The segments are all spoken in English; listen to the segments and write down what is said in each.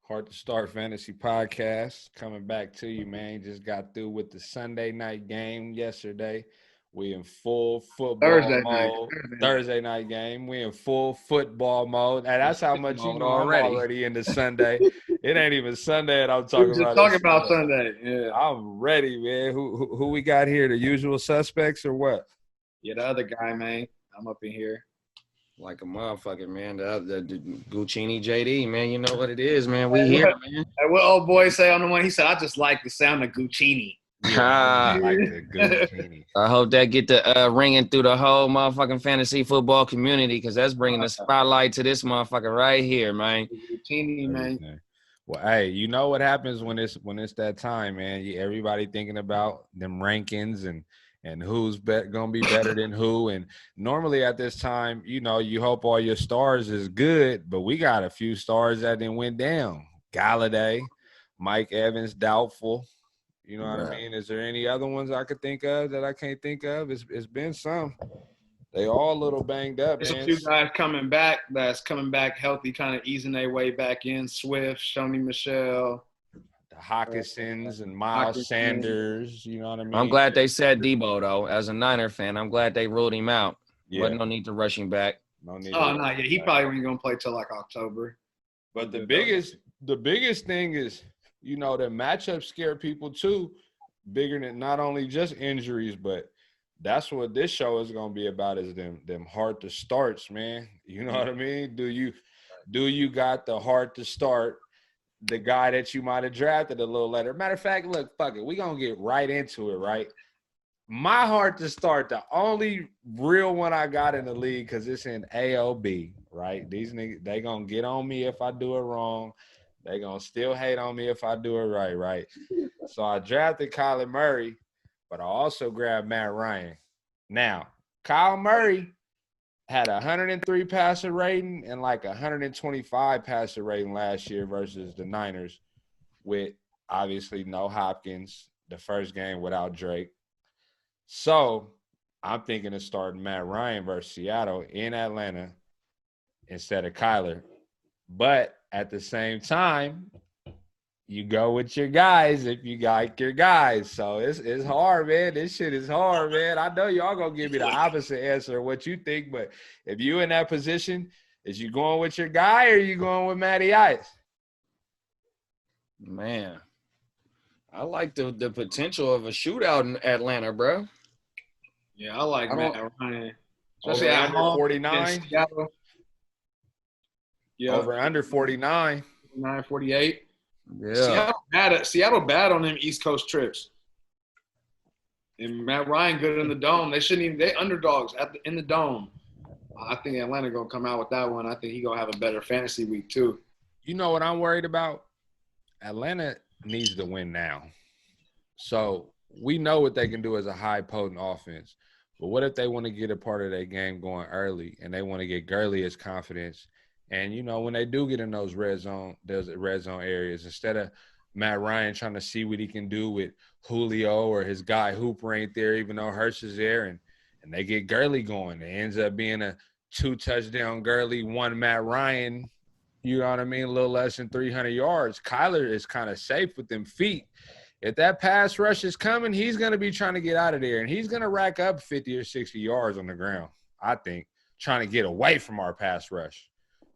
Heart2Start Fantasy Podcast coming back to you, man. Just got through with the Sunday night game yesterday. We in full football mode. Thursday night game. We in full football mode. And that's how much you know I'm already into Sunday. It ain't even Sunday and I'm talking about. Talking about Sunday. Yeah, I'm ready, man. Who we got here? The usual suspects or what? Yeah, the other guy, man. I'm up in here. Like a motherfucker, man. The Guccini JD, man. You know what it is, man. We here, man. Hey, what old boy say on the one? He said, "I just like the sound of Guccini." I like the Guccini. I hope that get the ringing through the whole motherfucking fantasy football community, because that's bringing the spotlight to this motherfucker right here, man. Guccini, man. Well, hey, you know what happens when it's that time, man. Everybody thinking about them rankings and who's gonna be better than who. And normally at this time, you know, you hope all your stars is good, but we got a few stars that then went down. Galladay, Mike Evans, doubtful. You know what I mean? Is there any other ones I could think of that I can't think of? It's been some. They all a little banged up. There's a few guys coming back healthy, kind of easing their way back in. Swift, Shoney Michelle. Hawkinsons and Miles Sanders, you know what I mean? I'm glad they said Debo, though. As a Niner fan, I'm glad they ruled him out. Yeah. Wasn't no need to rush him back. No need. Oh, no, yeah, he probably ain't gonna play till like October. But the biggest thing is, you know, the matchups scare people too, bigger than not only just injuries, but that's what this show is gonna be about, is them hard to starts, man. You know what I mean? Do you got the heart to start? The guy that you might have drafted a little later. Matter of fact, look, fuck it. We're going to get right into it, right? My heart to start, the only real one I got in the league, because it's in AOB, right? These niggas, they going to get on me if I do it wrong. They going to still hate on me if I do it right? So I drafted Kyler Murray, but I also grabbed Matt Ryan. Now, Kyle Murray had 103 passer rating and like 125 passer rating last year versus the Niners, with obviously no Hopkins, the first game without Drake. So I'm thinking of starting Matt Ryan versus Seattle in Atlanta instead of Kyler. But at the same time, you go with your guys if you like your guys. So it's hard, man. This shit is hard, man. I know y'all gonna give me the opposite answer of what you think, but if you in that position, is you going with your guy or you going with Matty Ice? Man, I like the potential of a shootout in Atlanta, bro. Yeah, I like Matt Ryan. Especially at under 49. Yeah. Over under 49. 48. Yeah. Seattle bad on them East Coast trips. And Matt Ryan good in the dome. They underdogs in the dome. I think Atlanta gonna come out with that one. I think he gonna have a better fantasy week too. You know what I'm worried about? Atlanta needs to win now. So we know what they can do as a high potent offense. But what if they want to get a part of their game going early and they want to get Gurley his confidence? And, you know, when they do get in those red zone areas, instead of Matt Ryan trying to see what he can do with Julio or his guy Hooper ain't there, even though Hurts is there, and they get Gurley going. It ends up being a 2-touchdown Gurley, 1 Matt Ryan, you know what I mean, a little less than 300 yards. Kyler is kind of safe with them feet. If that pass rush is coming, he's going to be trying to get out of there, and he's going to rack up 50 or 60 yards on the ground, I think, trying to get away from our pass rush.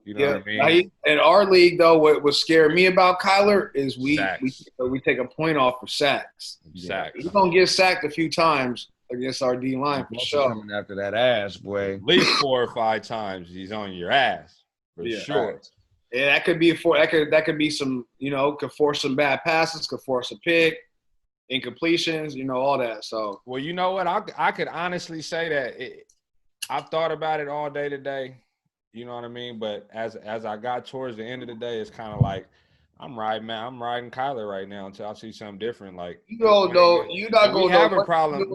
You know what I mean? In our league, though, what scared me about Kyler is we take a point off for sacks. Sacks. He's going to get sacked a few times against our D-line for sure. Coming after that ass, boy. At least 4 or 5 times he's on your ass for sure. Right. Yeah, that could be some, you know, could force some bad passes, could force a pick, incompletions, you know, all that. So, well, you know what? I could honestly say that I've thought about it all day today. You know what I mean? But as I got towards the end of the day, it's kind of like I'm riding Kyler right now until I see something different. Like, you not going to We have a problem.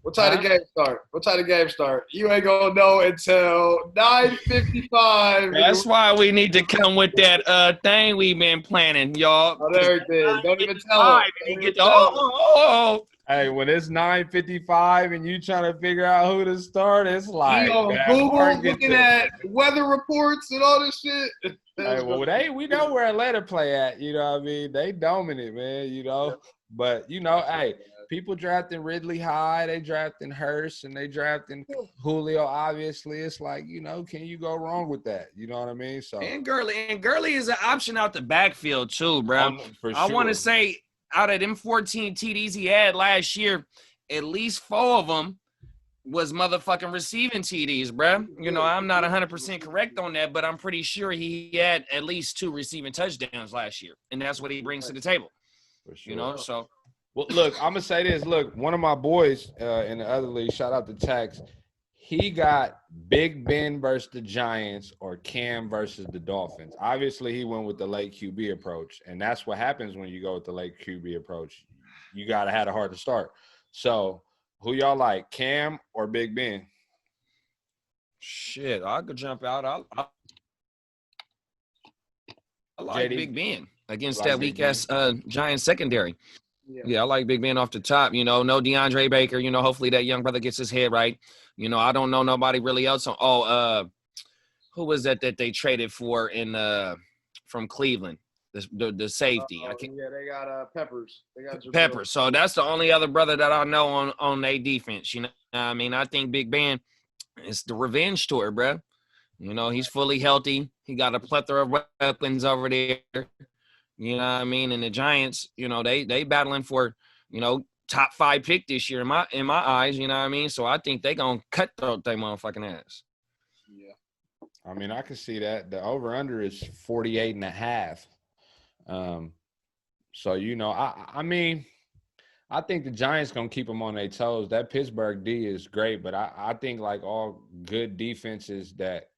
What time the game start? You ain't gonna know until 9:55. That's why we need to come with that thing we've been planning, y'all. On everything. Don't even tell him. Hey, when it's 9:55 and you trying to figure out who to start, it's like He on that Google market looking to- at weather reports and all this shit. Hey, well, we know where Atlanta play at. You know what I mean? They dominant, man. You know, but hey, people drafting Ridley high, they drafting Hurst, and they drafting Julio. Obviously, it's like, can you go wrong with that? You know what I mean? So And Gurley is an option out the backfield too, bro. for I want to sure. say out of them 14 TDs he had last year, at least 4 of them was motherfucking receiving TDs, bro. I'm not 100% correct on that, but I'm pretty sure he had at least 2 receiving touchdowns last year, and that's what he brings to the table. For sure. So. Well, look, I'm gonna say this. Look, one of my boys in the other league, shout out to Tex, he got Big Ben versus the Giants or Cam versus the Dolphins. Obviously, he went with the late QB approach, and that's what happens when you go with the late QB approach. You gotta have a hard to start. So, who y'all like, Cam or Big Ben? Shit, I could jump out. I like JD? Big Ben against You like that Big weak-ass Giants secondary. Yeah. Yeah, I like Big Ben off the top. No DeAndre Baker. Hopefully that young brother gets his head right. I don't know nobody really else. Who was that they traded for from Cleveland? The safety. I can't. Yeah, they got Peppers. They got Peppers. So that's the only other brother that I know on their defense. I mean, I think Big Ben, it's the revenge tour, bro. He's fully healthy. He got a plethora of weapons over there. You know what I mean? And the Giants, they battling for, top 5 pick this year in my eyes, you know what I mean? So I think they gonna cutthroat their motherfucking ass. Yeah. I mean, I can see that. The over-under is 48.5. So, I mean, I think the Giants going to keep them on their toes. That Pittsburgh D is great, but I think like all good defenses that,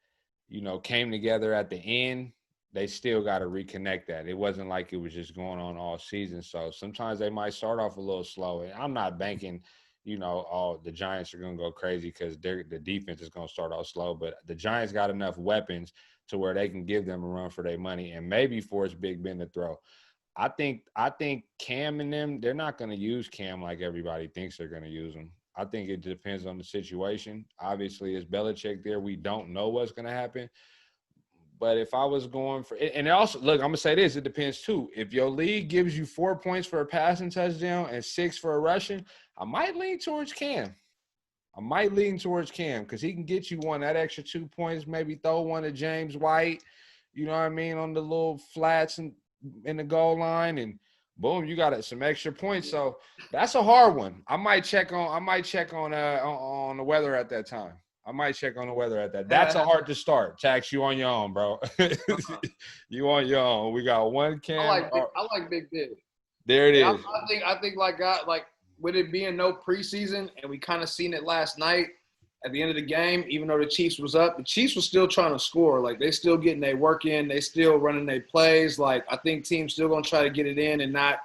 came together at the end, they still got to reconnect that. It wasn't like it was just going on all season. So sometimes they might start off a little slow. And I'm not banking, the Giants are going to go crazy because the defense is going to start off slow. But the Giants got enough weapons to where they can give them a run for their money and maybe force Big Ben to throw. I think Cam and them, they're not going to use Cam like everybody thinks they're going to use him. I think it depends on the situation. Obviously, it's Belichick there. We don't know what's going to happen. But if I was going for – and also, look, I'm going to say this. It depends, too. If your league gives you 4 points for a passing touchdown and 6 for a rushing, I might lean towards Cam. Because he can get you that extra 2 points, maybe throw one to James White, you know what I mean, on the little flats and in the goal line, and boom, you got some extra points. So that's a hard one. I might check on the weather at that time. That's a hard to start. Tax, you on your own, bro. You on your own. We got one Cam. I like Big Ben. There it is. I think like with it being no preseason, and we kind of seen it last night at the end of the game, even though the Chiefs was up, the Chiefs were still trying to score. Like, they still getting their work in. They still running their plays. Like, I think teams still going to try to get it in and not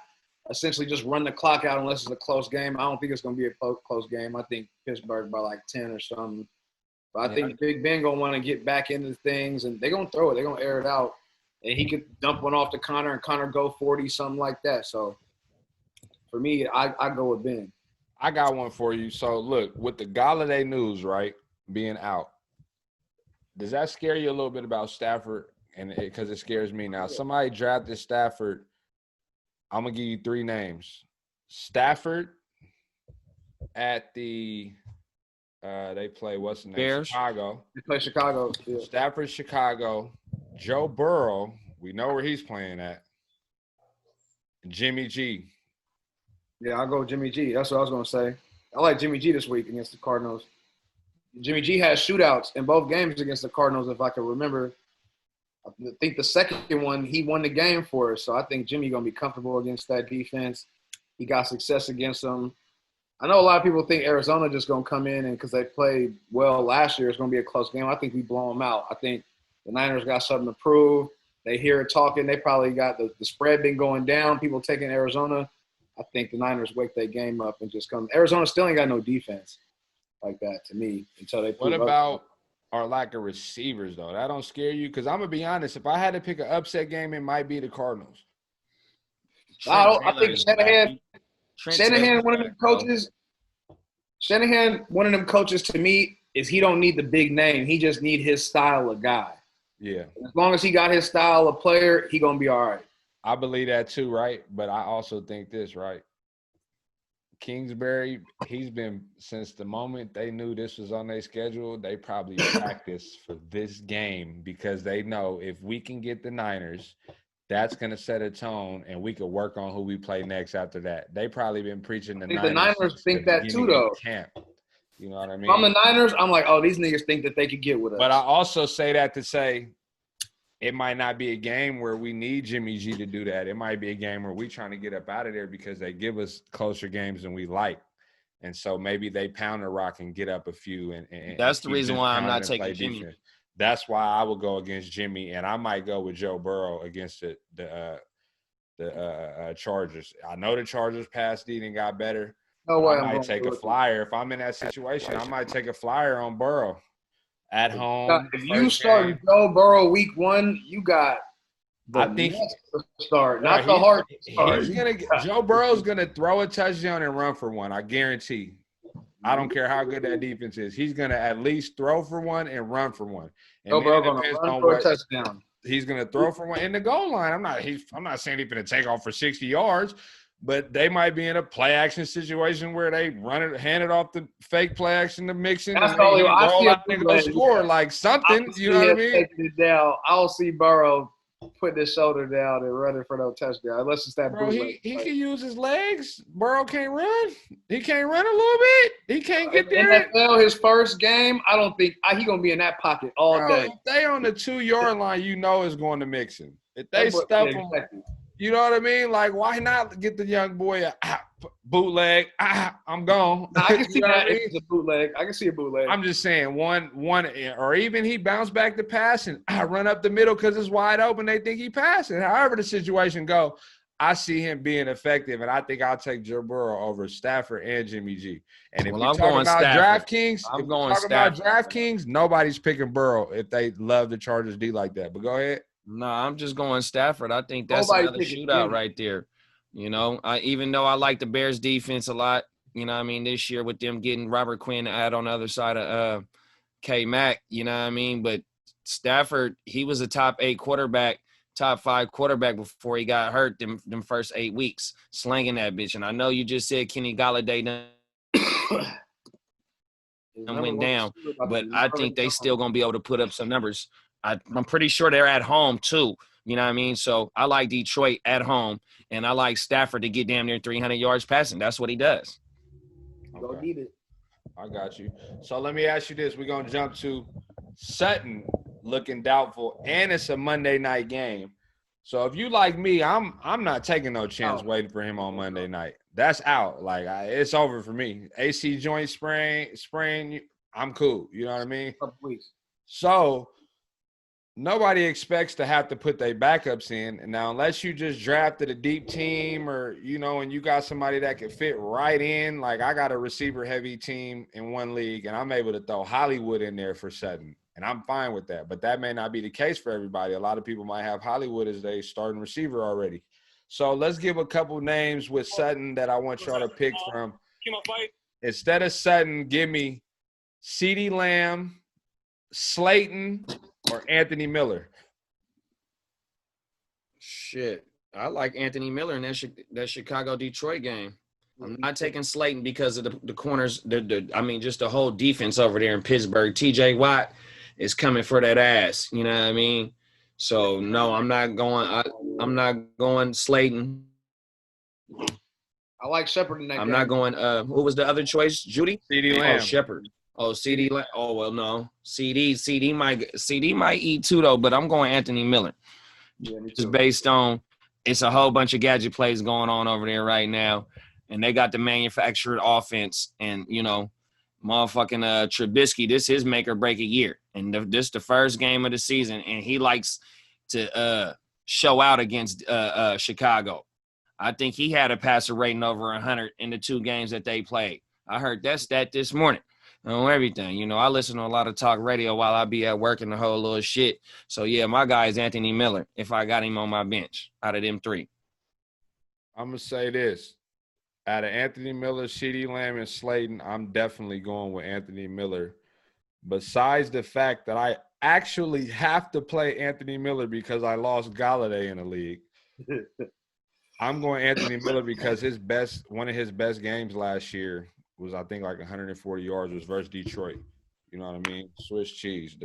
essentially just run the clock out unless it's a close game. I don't think it's going to be a close game. I think Pittsburgh by like 10 or something. But I think Big Ben going to want to get back into things, and they're going to throw it. They're going to air it out. And he could dump one off to Connor, and Connor go 40, something like that. So, for me, I go with Ben. I got one for you. So, look, with the Galladay news, right, being out, does that scare you a little bit about Stafford? And because it scares me now. Somebody drafted Stafford. I'm going to give you 3 names. Stafford at the they play, what's the name? Bears. Chicago. They play Chicago. Yeah. Stafford, Chicago. Joe Burrow, we know where he's playing at. Jimmy G. Yeah, I'll go with Jimmy G. That's what I was going to say. I like Jimmy G this week against the Cardinals. Jimmy G has shootouts in both games against the Cardinals, if I can remember. I think the second one, he won the game for us. So I think Jimmy going to be comfortable against that defense. He got success against them. I know a lot of people think Arizona just going to come in, and because they played well last year, it's going to be a close game. I think we blow them out. I think the Niners got something to prove. They hear it talking. They probably got the spread been going down, people taking Arizona. I think the Niners wake their game up and just come. Arizona still ain't got no defense like that to me until they prove What about our lack of receivers, though? That don't scare you? Because I'm going to be honest. If I had to pick an upset game, it might be the Cardinals. I think Shanahan Shanahan, one of them coaches. Shanahan, one of them coaches to me is he don't need the big name. He just need his style of guy. Yeah. As long as he got his style of player, he gonna be all right. I believe that too, right? But I also think this, right? Kingsbury, he's been since the moment they knew this was on their schedule, they probably practiced for this game because they know if we can get the Niners, that's going to set a tone and we could work on who we play next after that. They probably been preaching the Niners think that too, though. Camp. You know what I mean? If I'm the Niners, I'm like, oh, these niggas think that they could get with us. But I also say that to say it might not be a game where we need Jimmy G to do that. It might be a game where we trying to get up out of there because they give us closer games than we like. And so maybe they pound the rock and get up a few. And that's the reason why I'm not taking Jimmy. Defense. That's why I would go against Jimmy, and I might go with Joe Burrow against the Chargers. I know the Chargers passed D and got better. No way. I might take a flyer. If I'm in that situation, I might take a flyer on Burrow at home. If you start Joe Burrow week 1, you got I think to start, not the hard start. Joe Burrow's gonna throw a touchdown and run for one. I guarantee. I don't care how good that defense is. He's gonna at least throw for one and run for one. And Joe Burrow's gonna run for a touchdown. He's gonna throw for one in the goal line. I'm not saying he's gonna take off for 60 yards. But they might be in a play action situation where they hand it off the fake play action to Mixon. That's the only I see a go score like something. You know what I mean? Taking it down. I'll see Burrow putting his shoulder down and running for no touchdown. Unless it's that bootleg. He can use his legs. Burrow can't run. He can't run a little bit. He can't get there. NFL, his first game, I don't think he gonna be in that pocket all day. If they on the 2-yard line, you know it's going to Mixon. If they stuff him. You know what I mean? Like, why not get the young boy a bootleg? I'm gone. I can see that it's a bootleg. I can see a bootleg. I'm just saying one, or even he bounced back to pass and run up the middle because it's wide open. They think he passing. However the situation go, I see him being effective, and I think I'll take Joe Burrow over Stafford and Jimmy G. And if you're talking about DraftKings, nobody's picking Burrow if they love the Chargers D like that. But go ahead. No, I'm just going Stafford. I think that's another shootout right there. You know, even though I like the Bears defense a lot, you know what I mean, this year with them getting Robert Quinn out on the other side of K-Mac, you know what I mean? But Stafford, he was a top 5 quarterback before he got hurt them first 8 weeks, slanging that bitch. And I know you just said Kenny Golladay went down, but I think they still going to be able to put up some numbers. I'm pretty sure they're at home too. You know what I mean? So I like Detroit at home, and I like Stafford to get damn near 300 yards passing. That's what he does. Don't need it. I got you. So let me ask you this. We're going to jump to Sutton looking doubtful, and it's a Monday night game. So if you like me, I'm not taking no chance waiting for him on Monday night. That's out. Like, it's over for me. AC joint sprain, I'm cool. You know what I mean? So – nobody expects to have to put their backups in. And now, unless you just drafted a deep team or, you know, and you got somebody that can fit right in, like I got a receiver-heavy team in one league, and I'm able to throw Hollywood in there for Sutton, and I'm fine with that. But that may not be the case for everybody. A lot of people might have Hollywood as their starting receiver already. So let's give a couple names with Sutton that I want y'all to pick from. Instead of Sutton, give me CeeDee Lamb, Slayton, or Anthony Miller. Shit, I like Anthony Miller in that Chicago-Detroit game. I'm not taking Slayton because of the corners. Just the whole defense over there in Pittsburgh. T.J. Watt is coming for that ass. You know what I mean? So no, I'm not going. I'm not going Slayton. I like Shepard in that game. I'm not going. Who was the other choice? Judy? CeeDee Lamb. Oh, Shepard. Oh, CD. Oh, well, no. CD might eat too, though, but I'm going Anthony Miller. Yeah, me too. Just based on it's a whole bunch of gadget plays going on over there right now, and they got the manufactured offense. And, you know, motherfucking Trubisky, this is make or break a year. And this the first game of the season, and he likes to show out against Chicago. I think he had a passer rating over 100 in the 2 games that they played. I heard that stat this morning. On everything. You know, I listen to a lot of talk radio while I be at work and the whole little shit. So, yeah, my guy is Anthony Miller if I got him on my bench out of them 3. I'm going to say this. Out of Anthony Miller, CeeDee Lamb, and Slayton, I'm definitely going with Anthony Miller. Besides the fact that I actually have to play Anthony Miller because I lost Galladay in the league, I'm going Anthony Miller because one of his best games last year was, I think, like 140 yards was versus Detroit. You know what I mean? Swiss cheese.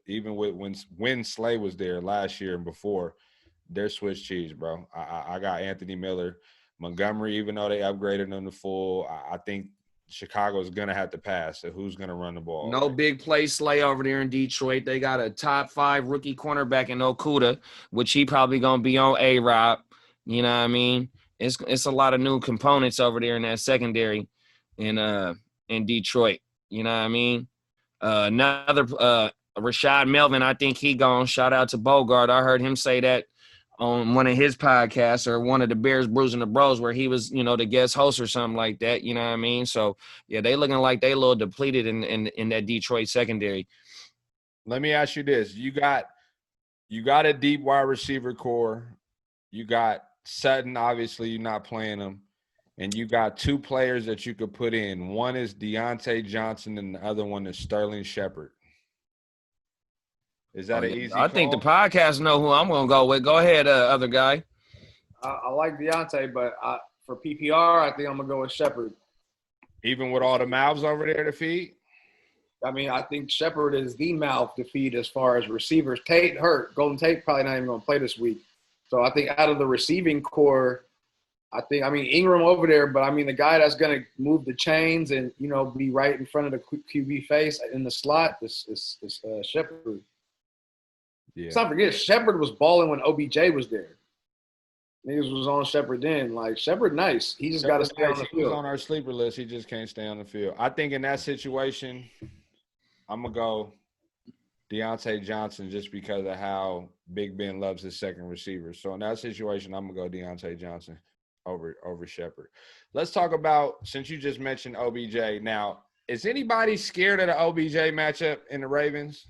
Even with when Slay was there last year and before, they're Swiss cheese, bro. I got Anthony Miller. Montgomery, even though they upgraded him to full, I think Chicago's going to have to pass. So who's going to run the ball? No big play Slay over there in Detroit. They got a top 5 rookie cornerback in Okuda, which he probably going to be on A-Rob. You know what I mean? It's a lot of new components over there in that secondary in Detroit. You know what I mean? Another Rashad Melvin, I think he gone. Shout out to Bogart. I heard him say that on one of his podcasts or one of the Bears Brews and the Bros where he was, the guest host or something like that. You know what I mean? So, yeah, they looking like they a little depleted in that Detroit secondary. Let me ask you this. You got a deep wide receiver core. You got Sutton, obviously you're not playing him. And you got 2 players that you could put in. One is Deontay Johnson and the other one is Sterling Shepard. Is that an easy call? I think the podcast know who I'm going to go with. Go ahead, other guy. I like Deontay, but for PPR, I think I'm going to go with Shepard. Even with all the mouths over there to feed? I mean, I think Shepard is the mouth to feed as far as receivers. Tate hurt. Golden Tate probably not even going to play this week. So I think out of the receiving core, Ingram over there, but the guy that's going to move the chains and, be right in front of the QB face in the slot is Shepard. Yeah. Let's not forget, Shepard was balling when OBJ was there. Niggas was on Shepard then. Like, Shepard nice. He just got to stay on the field. He was on our sleeper list. He just can't stay on the field. I think in that situation, I'm going to go Deontay Johnson just because of how Big Ben loves his second receiver. So in that situation, I'm going to go Deontay Johnson over Shepard. Let's talk about, since you just mentioned OBJ. Now, is anybody scared of the OBJ matchup in the Ravens?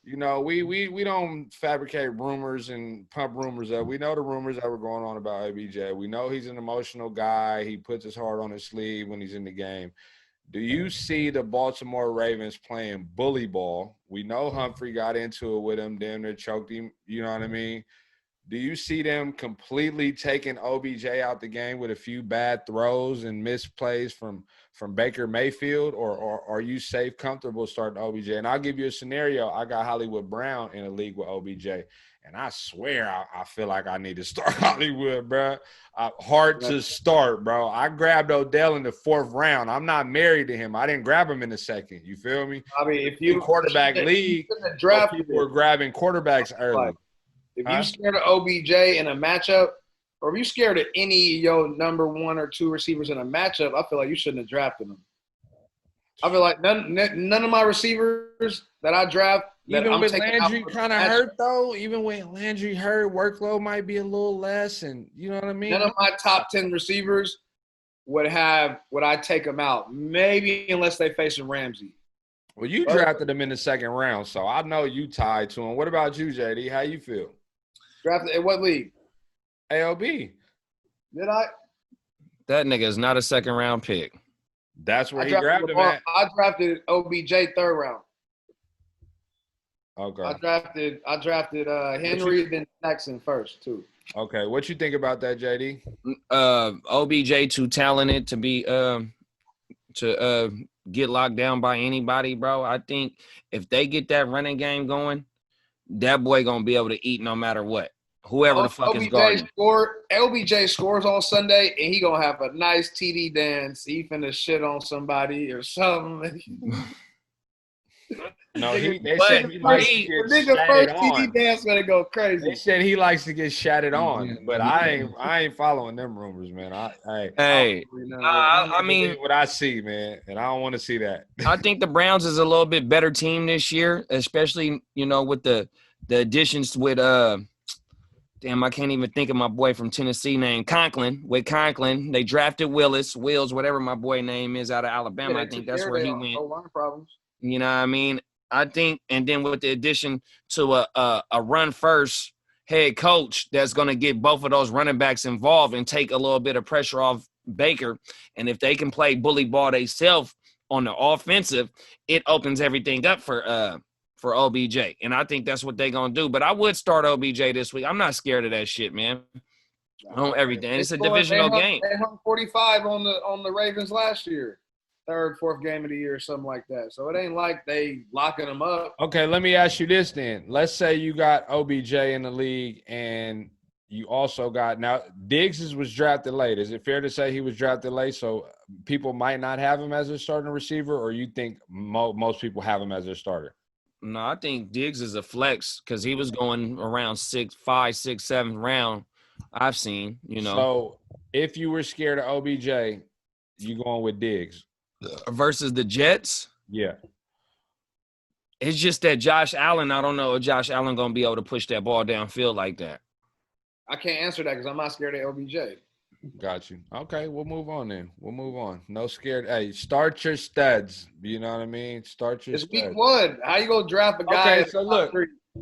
We don't fabricate rumors and pump rumors up. We know the rumors that were going on about OBJ. We know he's an emotional guy. He puts his heart on his sleeve when he's in the game. Do you see the Baltimore Ravens playing bully ball? We know Humphrey got into it with him, damn near choked him. You know what I mean? Do you see them completely taking OBJ out the game with a few bad throws and missed plays from Baker Mayfield, or are you safe, comfortable starting OBJ? And I'll give you a scenario. I got Hollywood Brown in a league with OBJ, and I swear I feel like I need to start Hollywood, bro. Hard to start, bro. I grabbed Odell in the 4th round. I'm not married to him. I didn't grab him in the 2nd. You feel me? If you quarterback league, people were grabbing quarterbacks early. If you scared of OBJ in a matchup, or if you scared of any of your number 1 or 2 receivers in a matchup, I feel like you shouldn't have drafted them. I feel like none of my receivers that I draft. Even with Landry kind of hurt, though, even when Landry hurt, workload might be a little less, and you know what I mean? None of my top 10 receivers would I take them out, maybe unless they facing Ramsey. Well, you drafted them in the 2nd round, so I know you tied to him. What about you, JD? How you feel? Drafted in what league? AOB. Did I? That nigga is not a 2nd round pick. That's where he grabbed him at. I drafted OBJ 3rd round. Okay. I drafted Henry, then Jackson first too. Okay. What you think about that, JD? OBJ too talented to be to get locked down by anybody, bro. I think if they get that running game going, that boy gonna be able to eat no matter what. Whoever the fuck is guarding. LBJ scores on Sunday, and he gonna have a nice TD dance. He finna shit on somebody or something. No, they said he likes to get shatted on. TD dance gonna go crazy. They said he likes to get shatted on, but I ain't following them rumors, man. I mean what I see, man, and I don't want to see that. I think the Browns is a little bit better team this year, especially with the additions with damn, I can't even think of my boy from Tennessee named Conklin. With Conklin, they drafted Wills, whatever my boy name is out of Alabama. I think that's where he went. You know what I mean? I think, and then with the addition to a run-first head coach that's going to get both of those running backs involved and take a little bit of pressure off Baker. And if they can play bully ball themselves on the offensive, it opens everything up for OBJ. And I think that's what they're going to do. But I would start OBJ this week. I'm not scared of that shit, man. On everything. It's a divisional game. They hung 45 on the Ravens last year. Third, fourth game of the year or something like that. So it ain't like they locking them up. Okay, let me ask you this then. Let's say you got OBJ in the league and you also got – now, Diggs was drafted late. Is it fair to say he was drafted late so people might not have him as a starting receiver, or you think most people have him as their starter? No, I think Diggs is a flex because he was going around 5, 6, 7 round. I've seen, So if you were scared of OBJ, you going with Diggs versus the Jets. Yeah, it's just that Josh Allen. I don't know if Josh Allen gonna be able to push that ball downfield like that. I can't answer that because I'm not scared of OBJ. Got you. Okay, we'll move on then. We'll move on. No scared. Hey, start your studs. You know what I mean? Start your studs. It's week 1. How you gonna draft a guy? Okay, so look.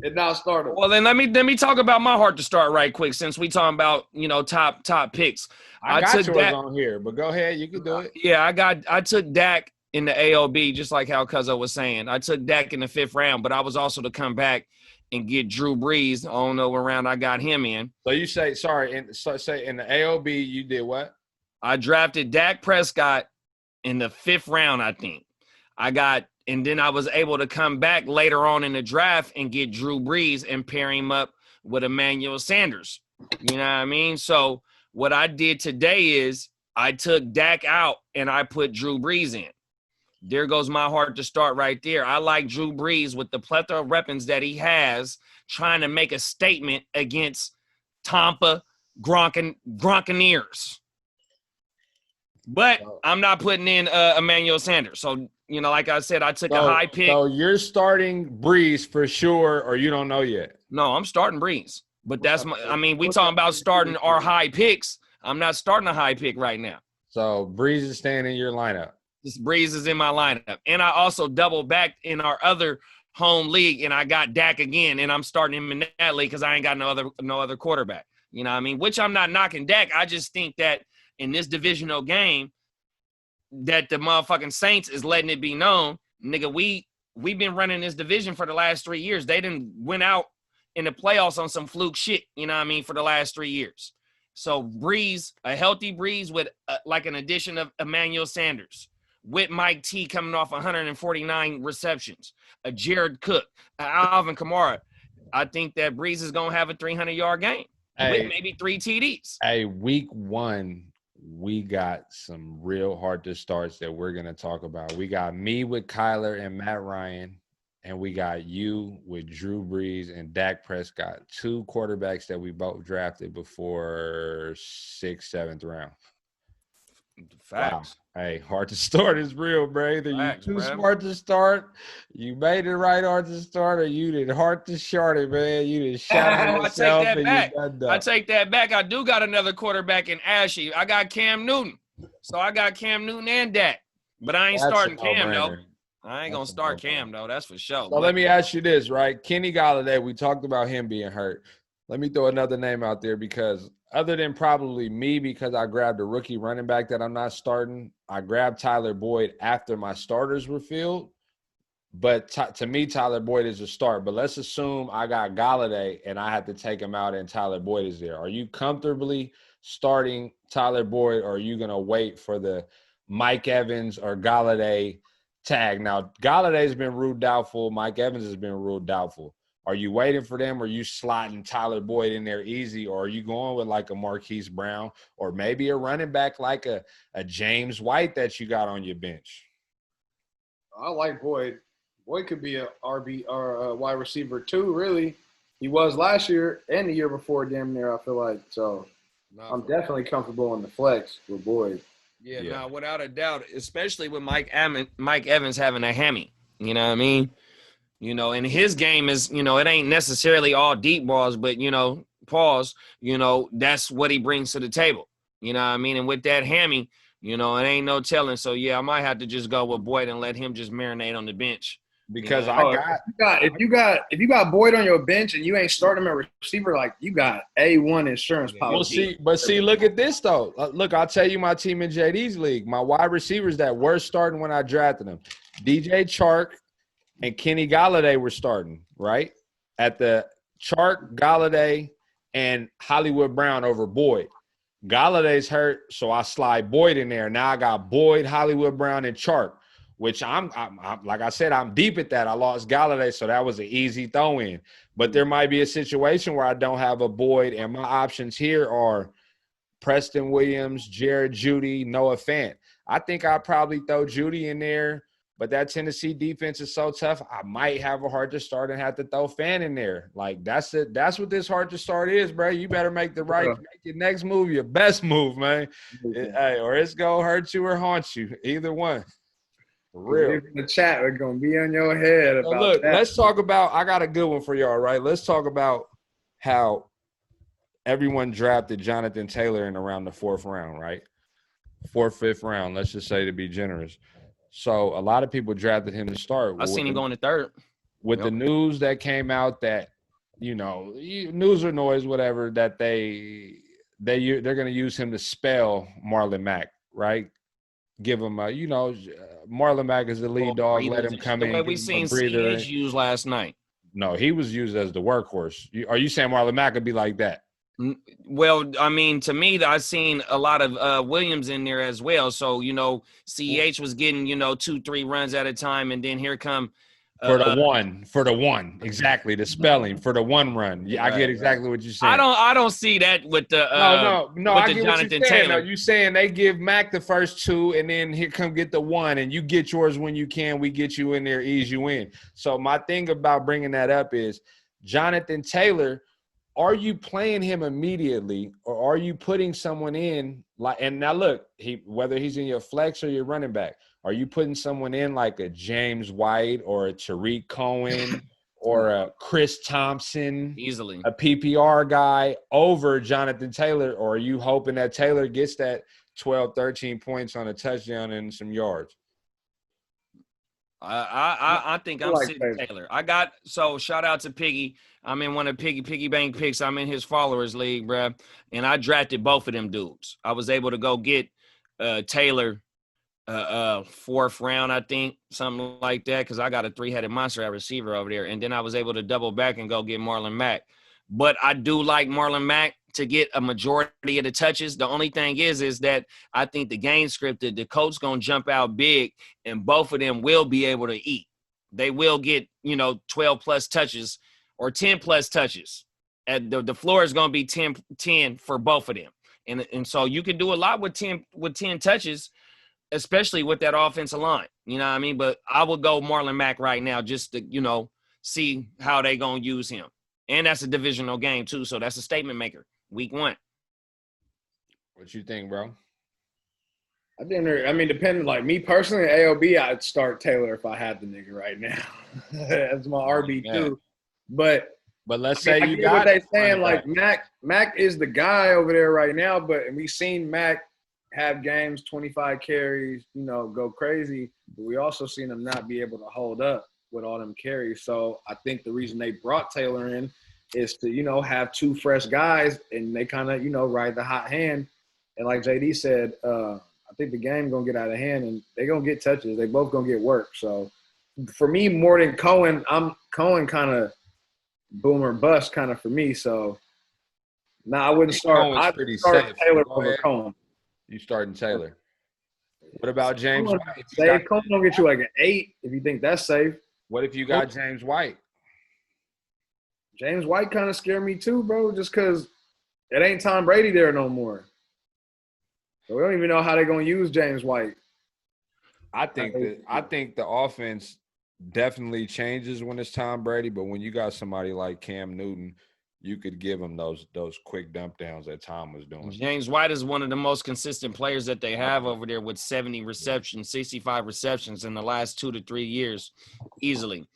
And now start him. Well, then let me talk about my heart to start right quick since we talking about top picks. I got yours on here, but go ahead, you can do it. Yeah, I took Dak in the AOB, just like how Cuzzo was saying. I took Dak in the 5th round, but I was also to come back and get Drew Brees. I don't know what round I got him in. So you say in the AOB you did what? I drafted Dak Prescott in the 5th round, I think. And then I was able to come back later on in the draft and get Drew Brees and pair him up with Emmanuel Sanders. You know what I mean? So what I did today is I took Dak out and I put Drew Brees in. There goes my heart to start right there. I like Drew Brees with the plethora of weapons that he has, trying to make a statement against Tampa Gronkaneers. But I'm not putting in Emmanuel Sanders. So, like I said, I took a high pick. So you're starting Brees for sure, or you don't know yet? No, I'm starting Brees. But we talking about starting our high picks. I'm not starting a high pick right now. So Brees is staying in your lineup. This Brees is in my lineup. And I also doubled back in our other home league, and I got Dak again, and I'm starting him in that league because I ain't got no other quarterback. You know what I mean? Which I'm not knocking Dak. I just think that in this divisional game that the motherfucking Saints is letting it be known, nigga, we've been running this division for the last 3 years. They didn't went out in the playoffs on some fluke shit, you know what I mean, for the last 3 years. So Brees, a healthy Brees with like an addition of Emmanuel Sanders, with Mike T coming off 149 receptions, a Jared Cook, Alvin Kamara. I think that Brees is going to have a 300-yard game with maybe 3 TDs. Hey, week 1, we got some real hard to starts that we're going to talk about. We got me with Kyler and Matt Ryan, and we got you with Drew Brees and Dak Prescott, 2 quarterbacks that we both drafted before 6th, 7th round. Facts. Wow. Hey, hard to start is real, bro. Either Facts, you too bro. smart to start, you made it right hard to start, or you did hard to short it, man. You did shot yourself. I take that back. I do got another quarterback in Ashy. I got Cam Newton. So I got Cam Newton and Dak. But I ain't starting Cam, though. I ain't going to start Cam, though. That's for sure. So let me ask you this, right? Kenny Golladay, we talked about him being hurt. Let me throw another name out there because other than probably me, because I grabbed a rookie running back that I'm not starting, I grabbed Tyler Boyd after my starters were filled. But to me, Tyler Boyd is a start. But let's assume I got Golladay and I have to take him out and Tyler Boyd is there. Are you comfortably starting Tyler Boyd, or are you going to wait for the Mike Evans or Golladay tag? Now, Galladay's been ruled doubtful. Mike Evans has been ruled doubtful. Are you waiting for them? Or are you slotting Tyler Boyd in there easy? Or are you going with like a Marquise Brown or maybe a running back like a James White that you got on your bench? I like Boyd. Boyd could be a RB or a wide receiver too, really. He was last year and the year before, damn near, I feel like. So I'm definitely comfortable in the flex with Boyd. Yeah, no, without a doubt, especially with Mike Evans having a hammy. You know what I mean? And his game is, it ain't necessarily all deep balls, but, pause, that's what he brings to the table. You know what I mean? And with that hammy, it ain't no telling. So, yeah, I might have to just go with Boyd and let him just marinate on the bench because if you got Boyd on your bench and you ain't starting him at receiver, like you got A1 insurance policy. Well, see, look at this though. Look, I'll tell you my team in JD's league. My wide receivers that were starting when I drafted them, DJ Chark and Kenny Golladay were starting, right? At the Chark, Golladay, and Hollywood Brown over Boyd. Galladay's hurt, so I slide Boyd in there. Now I got Boyd, Hollywood Brown, and Chark, which I'm like I said, I'm deep at that. I lost Golladay, so that was an easy throw-in. But there might be a situation where I don't have a Boyd, and my options here are Preston Williams, Jared Jeudy, Noah Fant. I think I'll probably throw Jeudy in there, but that Tennessee defense is so tough, I might have a hard to start and have to throw Fant in there. Like, that's it. That's what this hard to start is, bro. You better make make your next move your best move, man. Hey, or it's going to hurt you or haunt you. Either one. For real. In the chat, we're going to be on your head about that. Let's talk about – I got a good one for y'all, right? Let's talk about how everyone drafted Jonathan Taylor in around the 4th round, right? 4th, 5th round, let's just say, to be generous. So a lot of people drafted him to start. I seen him going to 3rd. With the news that came out that, news or noise, whatever, that they're going to use him to spell Marlon Mack, right? Give him Marlon Mack is the lead dog. Let him come in. The way we seen CH used last night. No, he was used as the workhorse. Are you saying Marlon Mack would be like that? Well, I mean, to me, I've seen a lot of Williams in there as well. So, CH was getting, 2-3 runs at a time, and then here come for the one, exactly, the spelling for the 1 run. Yeah, I get exactly what you're saying. I don't see that with the no. I get what you're saying. No, you saying they give Mac the first 2, and then here come get the 1, and you get yours when you can. We get you in there, ease you in. So my thing about bringing that up is Jonathan Taylor. Are you playing him immediately, or are you putting someone in like? And now look, whether he's in your flex or your running back, are you putting someone in like a James White or a Tariq Cohen or a Chris Thompson, easily a PPR guy over Jonathan Taylor, or are you hoping that Taylor gets that 12, 13 points on a touchdown and some yards? I think I'm sitting Taylor. Shout out to Piggy. I'm in one of Piggy Bank picks. I'm in his followers league, bro. And I drafted both of them dudes. I was able to go get Taylor 4th round, I think, something like that, because I got a 3-headed monster at receiver over there. And then I was able to double back and go get Marlon Mack. But I do like Marlon Mack to get a majority of the touches. The only thing is that I think the game scripted, the coach's going to jump out big, and both of them will be able to eat. They will get, 12-plus touches or 10-plus touches. And the floor is going to be 10 for both of them. And so you can do a lot with 10 touches, especially with that offensive line. You know what I mean? But I would go Marlon Mack right now just to, see how they going to use him. And that's a divisional game, too, so that's a statement maker. Week 1. What you think, bro? Depending, like me personally, AOB, I'd start Taylor if I had the nigga right now. That's my RB2. But let's say you got what they saying, like Mac is the guy over there right now, and we seen Mac have games, 25 carries, go crazy. But we also seen him not be able to hold up with all them carries. So I think the reason they brought Taylor in is to, have 2 fresh guys, and they kind of, ride the hot hand. And like JD said, I think the game going to get out of hand, and they're going to get touches. They both going to get work. So for me, more than Cohen, Cohen kind of boom or bust kind of for me. So I wouldn't start. I'd start Taylor over Cohen. You starting Taylor. What about James White? Safe. Cohen will get you like an 8 if you think that's safe. What if you got James White? James White kind of scared me too, bro, just because it ain't Tom Brady there no more. So we don't even know how they're going to use James White. I think the offense definitely changes when it's Tom Brady, but when you got somebody like Cam Newton, you could give him those quick dump downs that Tom was doing. James White is one of the most consistent players that they have over there with 70 receptions, 65 receptions in the last 2 to 3 years, easily.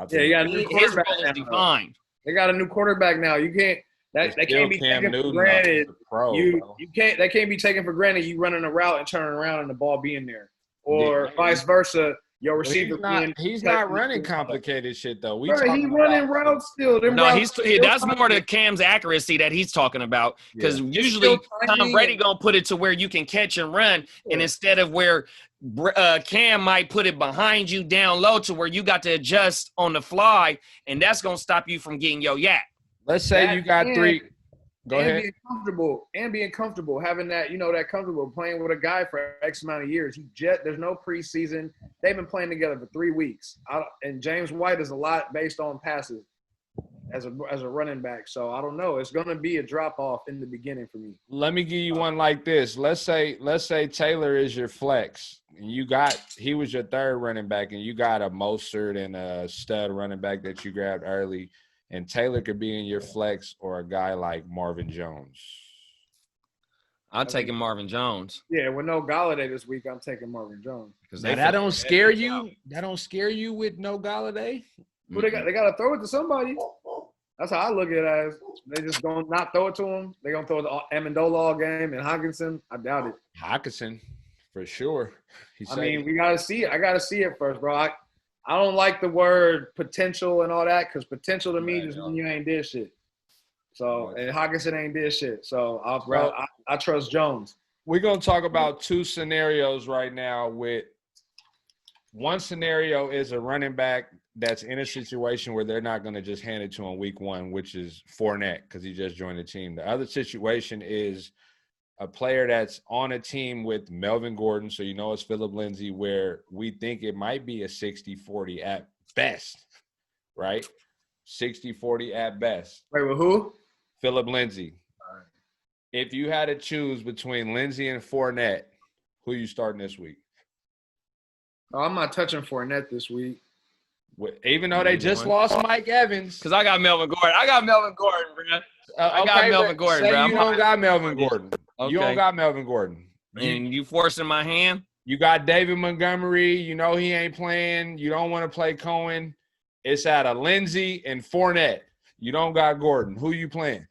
Yeah, you got a new quarterback now. Defined. They got a new quarterback now. You can't. They can't be taken for granted. They can't be taken for granted. You running a route and turning around and the ball being there, or vice versa. your Well, receiver. he's not running complicated shit though. He running routes still. That's more the Cam's accuracy that he's talking about. Because usually Tom Brady gonna put it to where you can catch and run, and instead of where Cam might put it behind you down low to where you got to adjust on the fly, and that's gonna stop you from getting your yak. Let's say you got three. Go ahead. Being comfortable, having that, that comfortable playing with a guy for X amount of years. There's no preseason. They've been playing together for 3 weeks. And James White is a lot based on passes as a running back. So I don't know. It's going to be a drop off in the beginning for me. Let me give you one like this. Let's say Taylor is your flex, and he was your third running back, and you got a Mostert and a stud running back that you grabbed early. And Taylor could be in your flex or a guy like Marvin Jones. I'm taking Marvin Jones. Yeah, with no Galladay this week, I'm taking Marvin Jones. Because that don't scare you. That don't scare you with no Galladay. Well, they got to throw it to somebody. That's how I look at it as. They just gonna not throw it to him. They're gonna throw it to Amendola all game and Hockenson. I doubt it. Hockenson, for sure. We gotta see it. I gotta see it first, bro. I don't like the word potential and all that because potential to me just means you ain't did shit. So, and Hockenson ain't did shit. So, I trust Jones. We're going to talk about two scenarios right now. With one scenario is a running back that's in a situation where they're not going to just hand it to him week one, which is Fournette because he just joined the team. The other situation is a player that's on a team with Melvin Gordon, so it's Phillip Lindsay, where we think it might be a 60-40 at best, right? 60-40 at best. Wait, with who? Phillip Lindsay. All right. If you had to choose between Lindsay and Fournette, who you starting this week? Oh, I'm not touching Fournette this week. Even though they just lost Mike Evans. Because I got Melvin Gordon. Bro. I got Melvin Gordon, bro. You don't got Melvin Gordon. Okay. You don't got Melvin Gordon. And you forcing my hand? You got David Montgomery. He ain't playing. You don't want to play Cohen. It's out of Lindsay and Fournette. You don't got Gordon. Who you playing?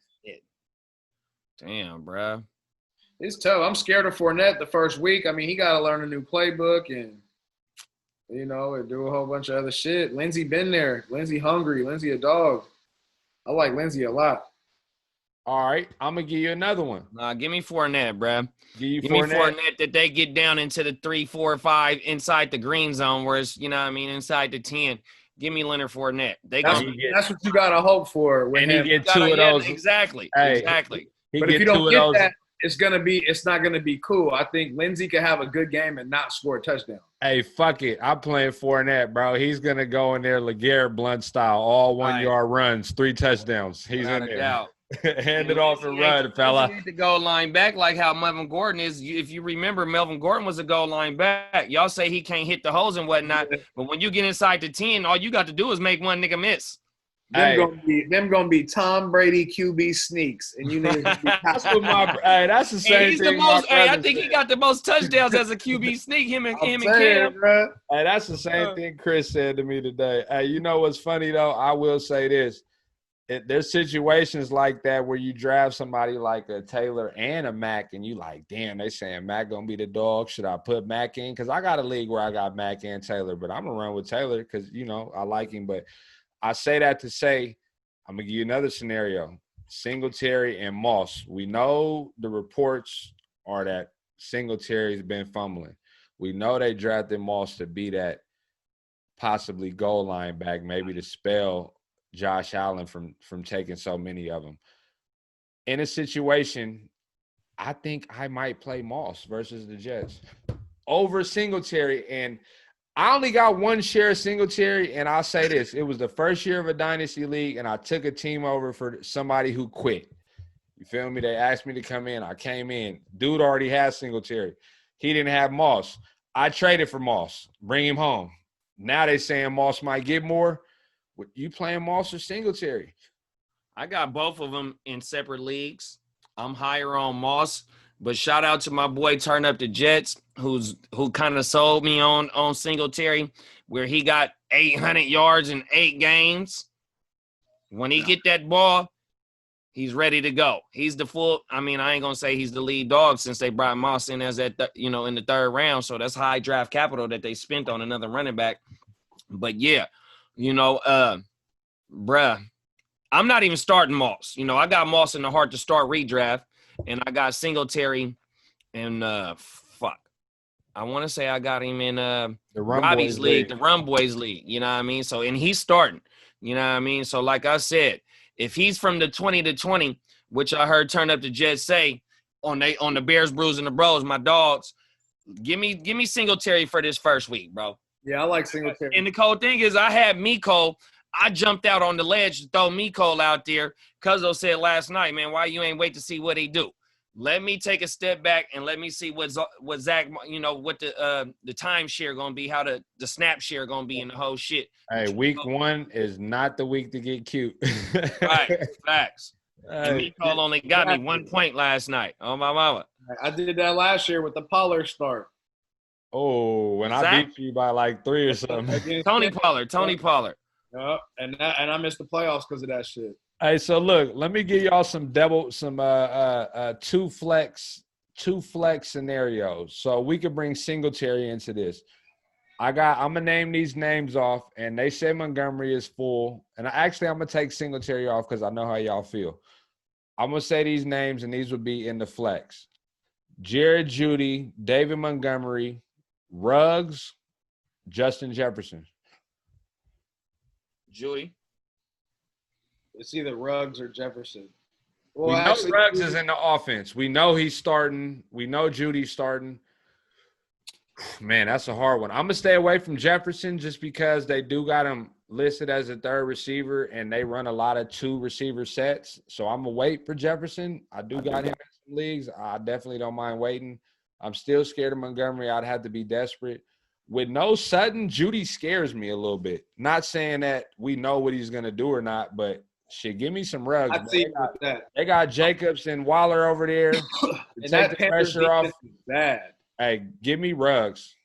Damn, bro. It's tough. I'm scared of Fournette the first week. He got to learn a new playbook and, and do a whole bunch of other shit. Lindsay been there. Lindsay hungry. Lindsay a dog. I like Lindsay a lot. All right, I'm going to give you another one. Give me Fournette, bro. Give me Fournette that they get down into the 3, 4, 5 inside the green zone, whereas, inside the 10. Give me Leonard Fournette. That's what you got to hope for. When he get two of those. Exactly. Hey, exactly. But if you don't get that, it's not going to be cool. I think Lindsay could have a good game and not score a touchdown. Hey, fuck it. I'm playing Fournette, bro. He's going to go in there LeGarrette Blount style, all 1 yard runs, 3 touchdowns. He's in there. Doubt. Hand it off and run, fella. The goal line back like how Melvin Gordon is. If you remember, Melvin Gordon was a goal line back. Y'all say he can't hit the holes and whatnot, but when you get inside the 10, all you got to do is make one nigga miss. Them gonna be Tom Brady QB sneaks, and you need to be that's the same he's thing. I think he got the most touchdowns as a QB sneak. Him and Cam. Bro. Hey, that's the same thing Chris said to me today. Hey, you know what's funny though? I will say this. There's situations like that where you draft somebody like a Taylor and a Mack, and you like, damn, they saying Mack gonna be the dog. Should I put Mack in? Because I got a league where I got Mack and Taylor, but I'm gonna run with Taylor because I like him. But I say that to say, I'm gonna give you another scenario: Singletary and Moss. We know the reports are that Singletary's been fumbling. We know they drafted Moss to be that possibly goal line back, maybe to spell Josh Allen from taking so many of them. In a situation, I think I might play Moss versus the Jets over Singletary. And I only got one share of Singletary, and I'll say this. It was the first year of a dynasty league, and I took a team over for somebody who quit. You feel me? They asked me to come in. I came in. Dude already had Singletary. He didn't have Moss. I traded for Moss. Bring him home. Now they saying Moss might get more. You playing Moss or Singletary? I got both of them in separate leagues. I'm higher on Moss, but shout out to my boy Turn Up the Jets, who kind of sold me on Singletary, where he got 800 yards in 8 games. When he get that ball, He's ready to go. He's the full. I mean, I ain't gonna say he's the lead dog since they brought Moss in as in the third round. So that's high draft capital that they spent on another running back. But yeah, bruh, I'm not even starting Moss. I got Moss in the Heart2Start redraft, and I got Singletary, and I want to say I got him in the Robbie's league, the Run Boys league. You know what I mean? So, and he's starting. You know what I mean? So, like I said, if he's from the 20 to 20, which I heard Turn Up the Jets say on the Bears, Brews, and the Bros, my dogs, give me Singletary for this first week, bro. Yeah, I like Singletary. And the cool thing is I had Miko. I jumped out on the ledge to throw Miko out there. Cuzzo said last night, man, why you ain't wait to see what he do? Let me take a step back and let me see what Zach, what the timeshare going to be, how the snap share going to be in the whole shit. Hey, week 1 is not the week to get cute. Right, facts. And Miko only got me 1 point last night. Oh, my mama. I did that last year with the Pollard start. Oh, when I beat you by like 3 or something. Tony Pollard. Yep, and I missed the playoffs because of that shit. Hey, so look, let me give y'all some two flex scenarios. So we could bring Singletary into this. I'm gonna name these names off, and they say Montgomery is full. And I'm gonna take Singletary off because I know how y'all feel. I'm gonna say these names, and these would be in the flex. Jared Jeudy, David Montgomery, Ruggs, Justin Jefferson. Jeudy. It's either Ruggs or Jefferson. Well, we know Ruggs is in the offense. We know he's starting. We know Judy's starting. Man, that's a hard one. I'm going to stay away from Jefferson just because they do got him listed as a third receiver, and they run a lot of 2 receiver sets. So I'm going to wait for Jefferson. I do got him in some leagues. I definitely don't mind waiting. I'm still scared of Montgomery. I'd have to be desperate. With no Sutton, Judy scares me a little bit. Not saying that we know what he's going to do or not, but shit, give me some Ruggs. They got Jacobs and Waller over there to and take the pressure off. Bad. Hey, give me Ruggs.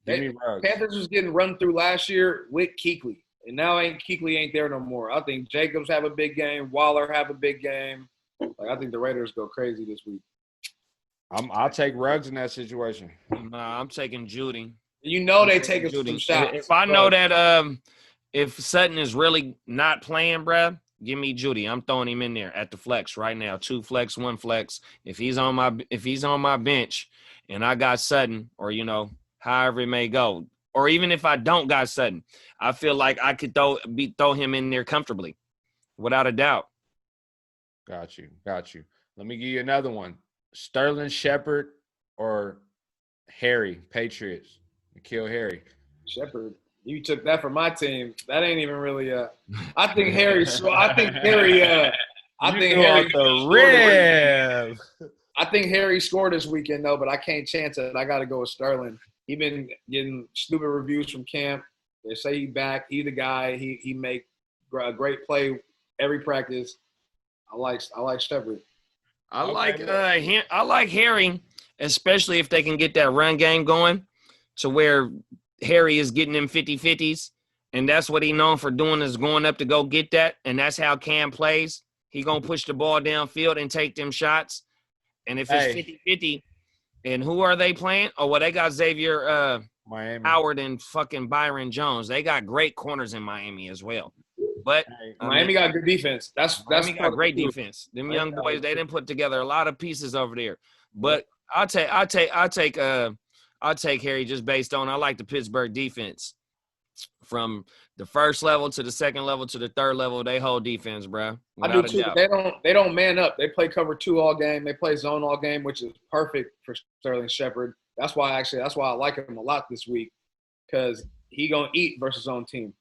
Panthers was getting run through last year with Kuechly, and now Kuechly ain't there no more. I think Jacobs have a big game. Waller have a big game. I think the Raiders go crazy this week. I'll take Ruggs in that situation. Nah, I'm taking Judy. They take some shots. If I know that if Sutton is really not playing, bruh, give me Judy. I'm throwing him in there at the flex right now. 2 flex, 1 flex. If he's on my bench and I got Sutton, or however it may go, or even if I don't got Sutton, I feel like I could throw him in there comfortably, without a doubt. Got you. Let me give you another one. Sterling Shepard or Harry, Patriots. Kill Harry. Shepard. You took that from my team. That ain't even really I think Harry I think Harry scored this weekend though, but I can't chance it. I gotta go with Sterling. He been getting stupid reviews from camp. They say he back. He the guy. He make a great play every practice. I like Shepard. I like Harry, especially if they can get that run game going to where Harry is getting them 50-50s, and that's what he known for doing, is going up to go get that, and that's how Cam plays. He going to push the ball downfield and take them shots. And if it's 50-50, and who are they playing? Oh, well, they got Xavier Miami. Howard and fucking Byron Jones. They got great corners in Miami as well. But Miami got good defense. Miami got great defense. Them young boys, they didn't put together a lot of pieces over there. But I'll take Harry just based on I like the Pittsburgh defense. From the first level to the second level to the third level, they hold defense, bro. I do too. They don't man up. They play cover 2 all game. They play zone all game, which is perfect for Sterling Shepard. That's why I like him a lot this week, because he gonna eat versus his own team.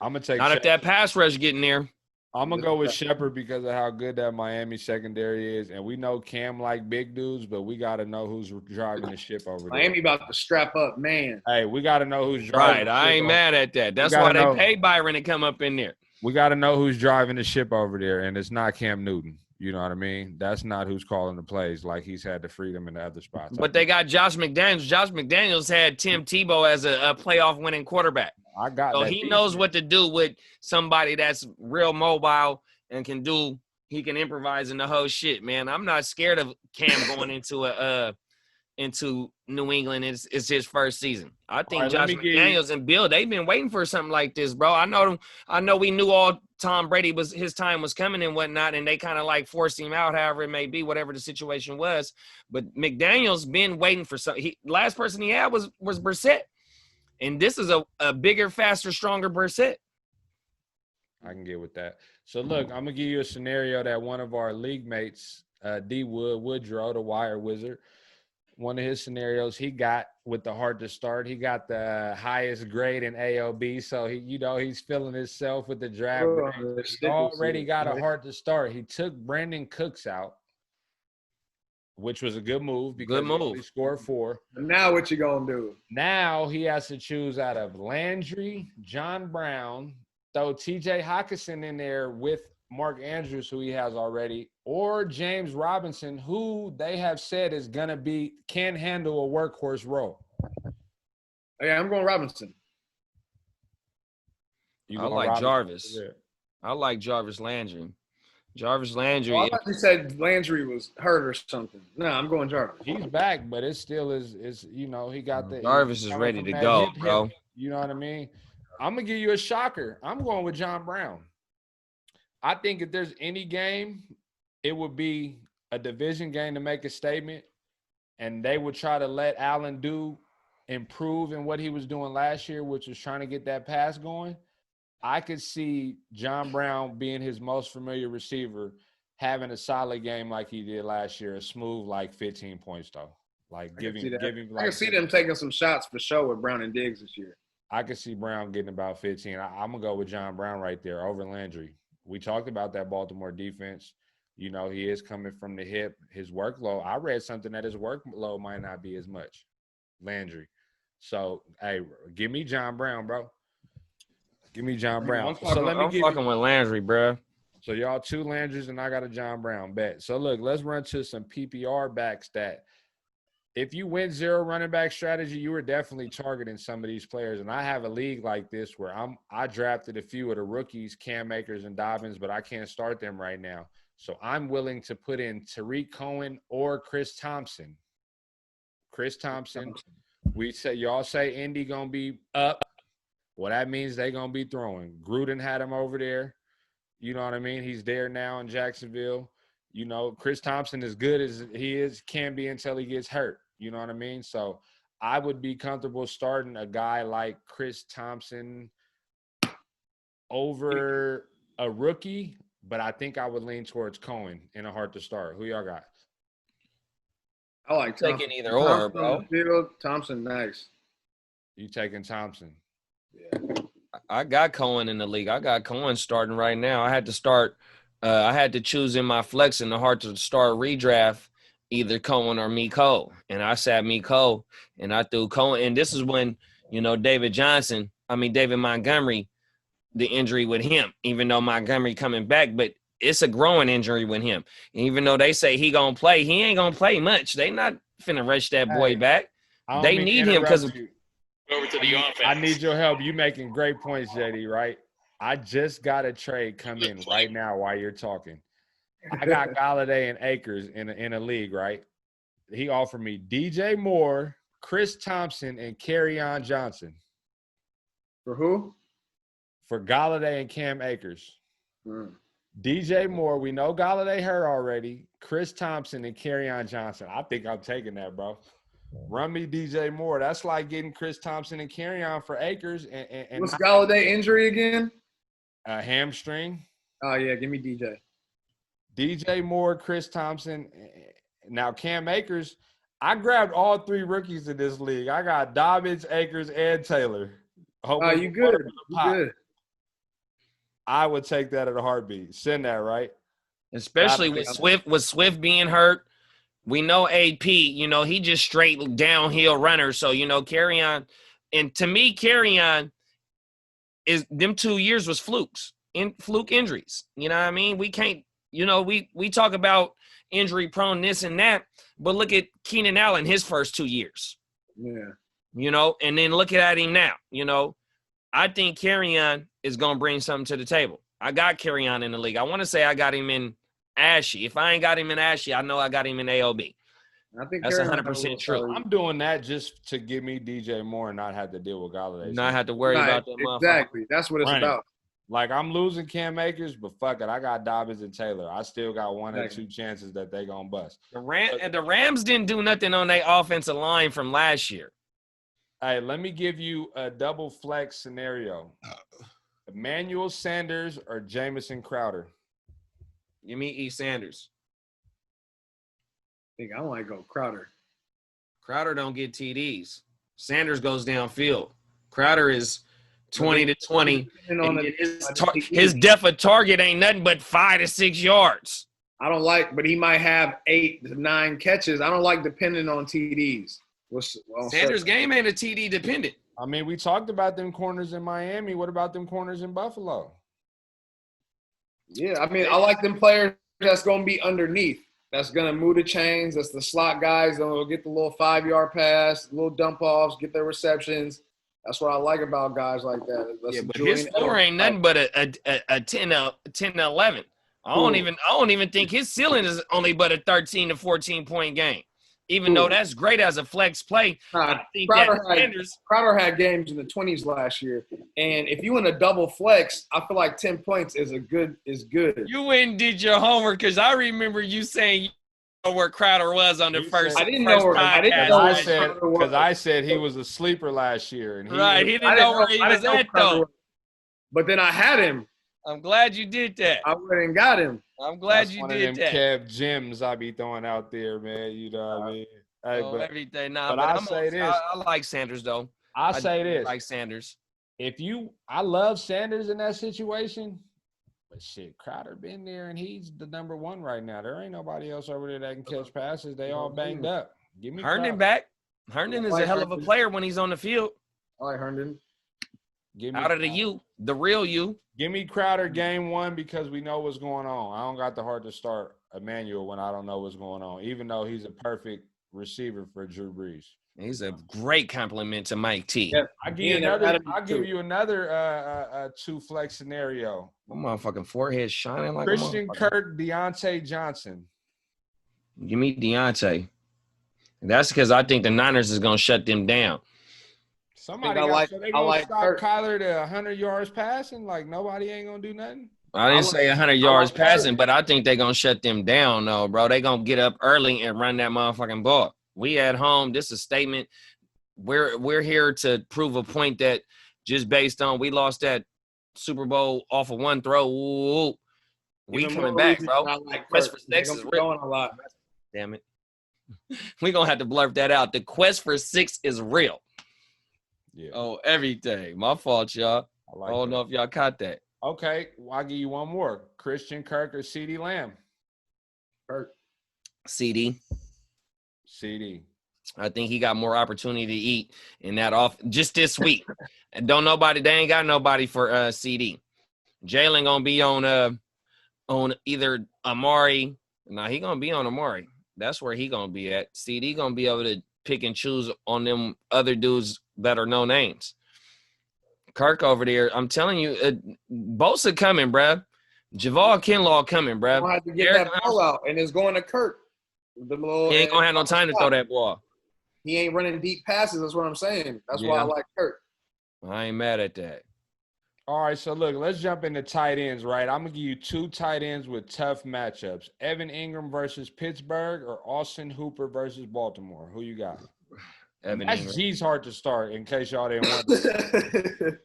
I'm gonna take. Not if that pass rush getting there. I'm gonna go with Shepard because of how good that Miami secondary is, and we know Cam like big dudes, but we got to know who's driving the ship over there. Miami about to strap up, man. Hey, we got to know who's driving. Right, I ain't mad at that. That's why they paid Byron to come up in there. We got to know who's driving the ship over there, and it's not Cam Newton. You know what I mean? That's not who's calling the plays like he's had the freedom in the other spots. But they got Josh McDaniels. Josh McDaniels had Tim Tebow as a playoff winning quarterback. I got so that. He knows what to do with somebody that's real mobile and can do, he can improvise in the whole shit, man. I'm not scared of Cam going into New England. It's his first season. I think right, Josh McDaniels and Bill, they've been waiting for something like this, bro. I know we knew all Tom Brady his time was coming and whatnot, and they kind of like forced him out, however it may be, whatever the situation was. But McDaniels been waiting for something. Last person he had was Brissett. And this is a bigger, faster, stronger Brissett. I can get with that. So, look, I'm going to give you a scenario that one of our league mates, D. Woodrow, the Wire Wizard, one of his scenarios he got with the Heart2Start. He got the highest grade in AOB, so he's feeling himself with the draft. He already got a Heart2Start. He took Brandon Cooks out, which was a good move because he only scored 4. Now what you gonna do? Now he has to choose out of Landry, John Brown, throw T.J. Hockenson in there with Mark Andrews, who he has already, or James Robinson, who they have said is gonna can handle a workhorse role. Yeah, I'm going Robinson. I like Jarvis. Yeah. I like Jarvis Landry. Jarvis Landry. I thought you said Landry was hurt or something. No, I'm going Jarvis. He's back, but it still is he got the Jarvis is ready to go, bro. You know what I mean? I'm gonna give you a shocker. I'm going with John Brown. I think if there's any game, it would be a division game to make a statement, and they would try to let Allen improve in what he was doing last year, which was trying to get that pass going. I could see John Brown being his most familiar receiver, having a solid game like he did last year, a smooth like 15 points though. Like I can see them taking some shots for sure with Brown and Diggs this year. I could see Brown getting about 15. I'm gonna go with John Brown right there over Landry. We talked about that Baltimore defense. He is coming from the hip. His workload, I read something that his workload might not be as much. Landry. So, hey, give me John Brown, bro. Give me John Brown. I'm fucking with Landry, bro. So y'all 2 Landrys and I got a John Brown bet. So look, let's run to some PPR backs that if you win 0 running back strategy, you were definitely targeting some of these players. And I have a league like this where I drafted a few of the rookies, Cam Akers and Dobbins, but I can't start them right now. So I'm willing to put in Tariq Cohen or Chris Thompson. Y'all say Indy gonna be up. Well, that means they gonna be throwing. Gruden had him over there. You know what I mean? He's there now in Jacksonville. Chris Thompson, as good as he can be until he gets hurt. You know what I mean? So I would be comfortable starting a guy like Chris Thompson over a rookie, but I think I would lean towards Cohen in a Heart2Start. Who y'all got? I like taking either or, bro. Thompson, nice. You taking Thompson? Yeah. I got Cohen in the league. I got Cohen starting right now. I had to choose in my flex in the Heart2Start redraft either Cohen or Miko. And I sat Miko and I threw Cohen. And this is when, David Montgomery, the injury with him, even though Montgomery coming back, but it's a growing injury with him. And even though they say he going to play, he ain't going to play much. They not finna rush that boy back. They need him because over to the offense. I need your help. You making great points, JD, right? I just got a trade come in right now while you're talking. I got Galladay and Akers in a league, right? He offered me DJ Moore, Chris Thompson, and Kerryon Johnson. For who? For Galladay and Cam Akers. DJ Moore, we know Galladay hurt already. Chris Thompson and Kerryon Johnson. I think I'm taking that, bro. Run me DJ Moore. That's like getting Chris Thompson and Kerryon for Akers. And what's Galladay injury again? Hamstring. Oh, yeah. Give me DJ. DJ Moore, Chris Thompson. Now, Cam Akers, I grabbed all 3 rookies in this league. I got Dobbins, Akers, and Taylor. You good. You good. I would take that at a heartbeat. Send that, right? Especially with Swift being hurt. We know AP, he just straight downhill runner. So, Kerryon. And to me, Kerryon is them 2 years was fluke injuries. You know what I mean? We can't, we talk about injury prone this and that, but look at Keenan Allen, his first 2 years. Yeah. And then look at him now. I think Kerryon is going to bring something to the table. I got Kerryon in the league. I want to say I got him in ashy. If I ain't got him in ashy, I know I got him in AOB. I think That's Carolina 100% will true. probably- I'm doing that just to give me DJ Moore and not have to deal with Galladay. Not have to worry Right, about that motherfucker. exactly. That's what it's Running. about. Like, I'm losing Cam Akers, but fuck it. I got Dobbins and Taylor. I still got one or Exactly. two chances that they going to bust. The Rams didn't do nothing on their offensive line from last year. Hey, let me give you a double flex scenario. Emmanuel Sanders or Jamison Crowder? Give me E. Sanders. I think I might go Crowder. Crowder don't get TDs. Sanders goes downfield. Crowder is 20 to 20. Depending on And his depth of target ain't nothing but 5 to 6 yards. I don't like, but he might have 8 to 9 catches. I don't like depending on TDs. Sanders' game ain't a TD dependent. I mean, we talked about them corners in Miami. What about them corners in Buffalo? Yeah, I mean, I like them players that's going to be underneath. That's going to move the chains. That's the slot guys that will get the little 5-yard pass, little dump offs, get their receptions. That's what I like about guys like that. That's Yeah, but his floor ain't nothing but a 10 to 11. I don't even think his ceiling is only but a 13 to 14 point game. Even though that's great as a flex play, I think Crowder had games in the 20s last year, and if you in a double flex, I feel like 10 points is good. You went and did your homework because I remember you saying you know where Crowder was on the first. I didn't know where podcast. I said he was a sleeper last year, and he didn't know where he was at though. But then I had him. I'm glad you did that. I went and got him. I'm glad That's you one did of them that. Kev gems I be throwing out there, man. You know what I mean? Hey, Everything. Nah, but I'll say this. I like Sanders though. I say this. Like Sanders. I love Sanders in that situation, but shit, Crowder been there and he's the number one right now. There ain't nobody else over there that can catch passes. They all banged up. Give me Herndon Crowder. back. Herndon is a hell of a player when he's on the field. I like Herndon. Out of the real you. Give me Crowder game one because we know what's going on. I don't got the heart to start Emmanuel when I don't know what's going on, even though he's a perfect receiver for Drew Brees. He's a great compliment to Mike T. Yeah, I'll give you another two flex scenario. My motherfucking forehead shining like Christian Kirk, Deontay Johnson. Give me Deontay. That's because I think the Niners is gonna shut them down. Somebody stop Kyler to 100 yards passing. Like nobody ain't gonna do nothing. I didn't say 100 yards passing, but I think they're going to shut them down, though, bro. They're going to get up early and run that motherfucking ball. We at home, this is a statement. We're here to prove a point that just based on we lost that Super Bowl off of one throw. Ooh, we coming back, bro. Quest for six is real. A lot. Damn it. We're going to have to blurb that out. The quest for six is real. Yeah. Oh, everything. My fault, y'all. I don't know if y'all caught that. Okay, well, I'll give you one more. Christian Kirk or CeeDee Lamb? Kirk. CD. I think he got more opportunity to eat in that off just this week. And they ain't got nobody for CD. Jalen gonna be on either Amari. Nah, he gonna be on Amari. That's where he gonna be at. CD gonna be able to pick and choose on them other dudes that are no names. Kirk over there, I'm telling you, Bosa coming, bruh. Javal Kinlaw coming, bruh. Gonna have to get that ball out, and it's going to Kirk. He ain't gonna have no time to throw that ball. He ain't running deep passes. That's what I'm saying. That's why I like Kirk. I ain't mad at that. All right, so look, let's jump into tight ends, right? I'm gonna give you two tight ends with tough matchups: Evan Ingram versus Pittsburgh or Austin Hooper versus Baltimore. Who you got? Evan That's Ingram. G's hard to start. In case y'all didn't want.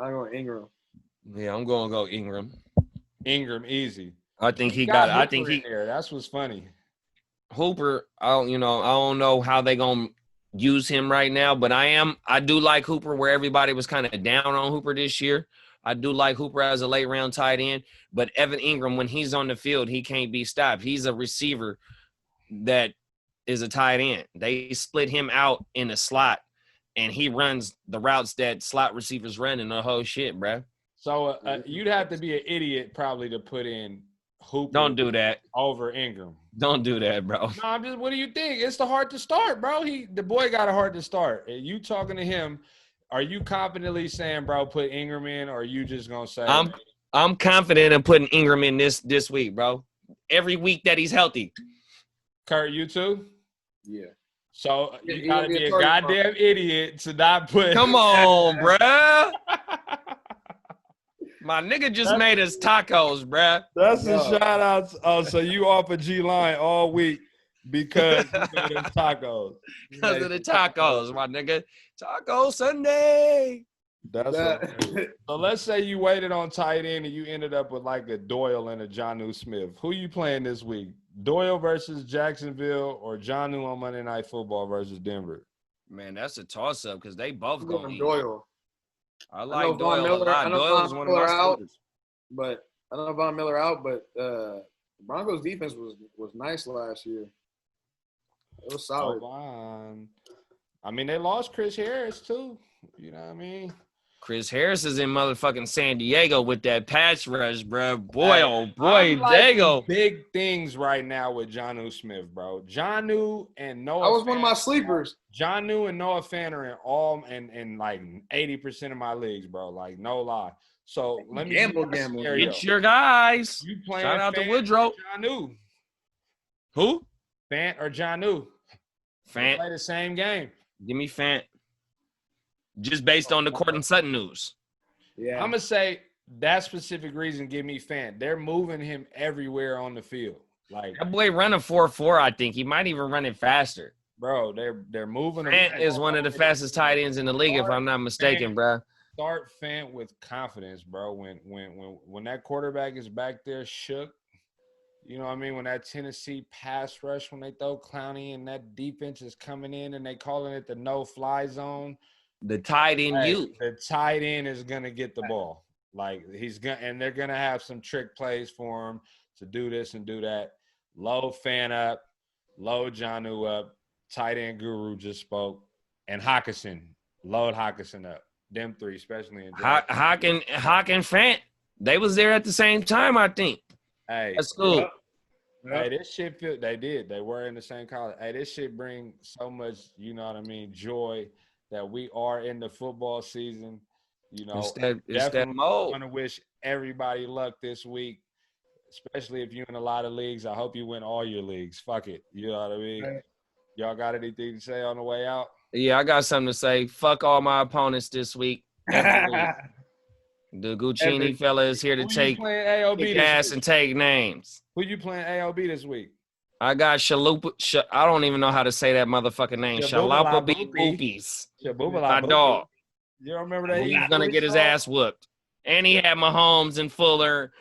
I'm going Ingram. Yeah, I'm gonna go Ingram. Ingram easy. I think he got got. I think he. There. That's what's funny. Hooper. I don't know how they gonna use him right now, but I do like Hooper where everybody was kind of down on Hooper this year. I do like Hooper as a late round tight end, but Evan Ingram, when he's on the field, he can't be stopped. He's a receiver that is a tight end. They split him out in the slot, and he runs the routes that slot receivers run in the whole shit, bro. So you'd have to be an idiot probably to put in Hooper. Don't do that. Over Ingram. Don't do that, bro. No, I'm just. What do you think? It's the hard to start, bro. The boy got a hard to start. And you talking to him? Are you confidently saying, bro, put Ingram in, or are you just gonna say? I'm confident in putting Ingram in this week, bro. every week that he's healthy. Kurt, you too? Yeah. So Yeah, you he gotta gonna be be a a target goddamn idiot to not put. Come on, bruh. My nigga just made us tacos, bruh. That's a No. shout out. Oh, so you off a G line all week because you made us tacos. Because of the tacos, my nigga. Taco Sunday. That's That- hilarious. So let's say you waited on tight end and you ended up with like a Doyle and a Jonnu Smith. Who you playing this week? Doyle versus Jacksonville or Jonnu on Monday Night Football versus Denver? Man, that's a toss-up because they both I'm going going to eat. Doyle. I know like Von Doyle a Miller- lot. I know Doyle's Von one of my Miller out. starters. But I don't know Von Miller out, but the Broncos defense was nice last year. It was solid. Hold on. I mean, they lost Chris Harris too. You know what I mean? Chris Harris is in motherfucking San Diego with that pass rush, bro. Boy, Hey, oh boy, I'm there liking you go. big things right now with Jonnu Smith, bro. Jonnu and Noah. I was one of my sleepers. Jonnu and Noah Fan are in all and like 80% of my leagues, bro. Like no lie. So let me Gamble. It's your guys. You playing Shout out to Fant Woodrow. or Jonnu? Who? Fant or Jonnu? They Fant. play the same game. Give me Fant. Just based on the Cortland Sutton news. Yeah. I'm gonna say that specific reason. Give me Fant. They're moving him everywhere on the field. Like That boy run a 4.4, I think. He might even run it faster. bro, they're moving him. Fant is one of the fastest tight ends in the league, if I'm not mistaken, bro. Start Fant with confidence, bro. When that quarterback is back there shook, you know what I mean? When that Tennessee pass rush, when they throw Clowney and that defense is coming in and they calling it the no-fly zone. The tight end The tight end is gonna get the ball. Like and they're gonna have some trick plays for him to do this and do that. Load Fant up, load Jonnu up. Tight end guru just spoke, and Hawkinson, load Hawkinson up. Them three, especially in Hawk and Fant. They was there at the same time, I think. Hey, That's cool. Hey, this shit they were in the same college. Hey, this shit bring so much, you know what I mean, joy that we are in the football season. You know, It's that definitely mode. want to wish everybody luck this week, especially if you're in a lot of leagues. I hope you win all your leagues. Fuck it. You know what I mean? Right. Y'all got anything to say on the way out? Yeah, I got something to say. Fuck all my opponents this week. Every week. The Guccini fella is here to Who you take playing AOB kick this ass week? and take names. Who you playing AOB this week? I got Shalupa. I don't even know how to say that motherfucking name. Shalapa B. Boopies. My dog. You don't remember that? He's going to get his ass whooped. And he had Mahomes and Fuller.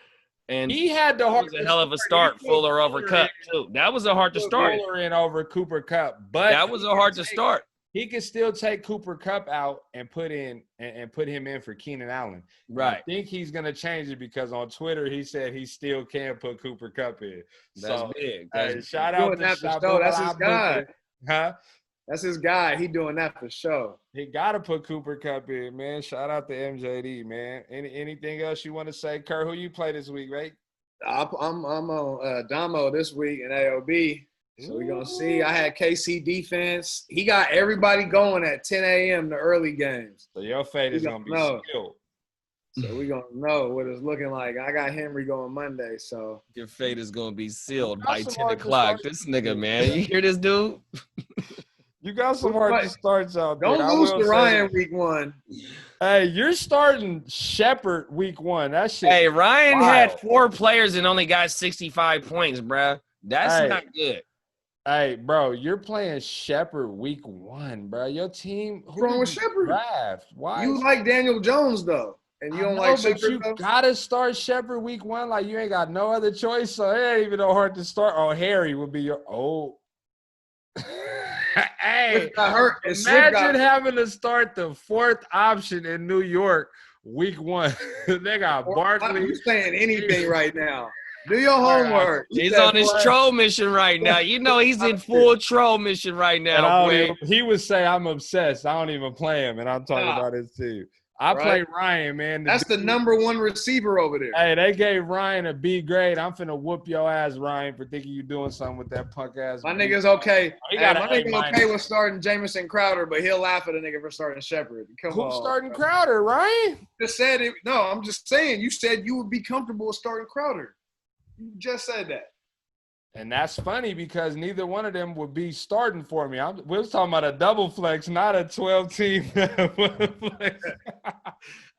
And He had the it hard was a hell of a start, Fuller over Cup, too. That was a hard to start. Fuller in over Cooper Cup, but That was a hard to start. He can still take Cooper Cup out and put him in for Keenan Allen. Right. I think he's gonna change it because on Twitter he said he still can put Cooper Cup in. That's So big. hey, shout out to show. That's his guy. Huh? That's his guy. He doing that for sure. He gotta put Cooper Cup in, man. Shout out to MJD, man. Anything else you want to say, Kurt? Who you play this week, right? I'm on Damo this week in AOB. So we're going to see. I had KC defense. He got everybody going at 10 a.m. the early games. So your fate is going to be sealed. So we're going to know what it's looking like. I got Henry going Monday, so. Your fate is going to be sealed by 10 o'clock. This nigga, man. You hear this dude? You got some hard to starts out there. Don't lose to Ryan week 1. Hey, you're starting Shepard week 1. That shit. Hey, Ryan wild. had 4 players and only got 65 points, bruh. That's not good. Hey, bro, you're playing Shepard week 1, bro. Your team. What's wrong with Shepard? Draft? Why? You like Daniel Jones, though. And you don't like Shepard, you though? gotta start Shepard week 1. Like, you ain't got no other choice. So, it ain't even no hard to start. Oh, Harry would be your – oh. Hey, got hurt. imagine having to start the 4th option in New York week 1. They got Barkley. I'm saying anything right now. Do your homework. He's on his troll mission right now. You know he's in full troll mission right now, boy. He would say, I'm obsessed. I don't even play him, and I'm talking about his team. I play Ryan, man. That's the number 1 receiver over there. Hey, they gave Ryan a B grade. I'm finna whoop your ass, Ryan, for thinking you doing something with that punk ass. My nigga's okay. My nigga's okay with starting Jamison Crowder, but he'll laugh at a nigga for starting Shepard. Come on. Who's starting Crowder, Ryan? Just said it. No, I'm just saying. You said you would be comfortable with starting Crowder. You just said that. And that's funny because neither one of them would be starting for me. We was talking about a double flex, not a 12-team flex.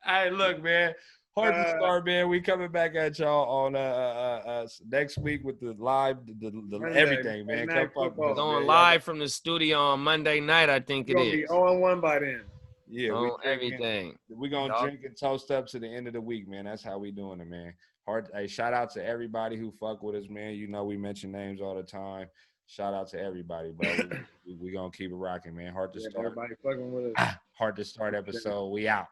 Hey, look, man. Hard to start, man. We coming back at y'all on next week with the live, the Monday, everything, man. Come fuck with us, Going man. live from the studio on Monday night, I think it You're is. gonna be 0-1 by then. Yeah, On everything. We're gonna drink and toast up to the end of the week, man. That's how we doing it, man. Hey, shout out to everybody who fuck with us, man. You know we mention names all the time. Shout out to everybody, bro. we gonna keep it rocking, man. Hard to start. Everybody fucking with us. Hard to start episode. We out.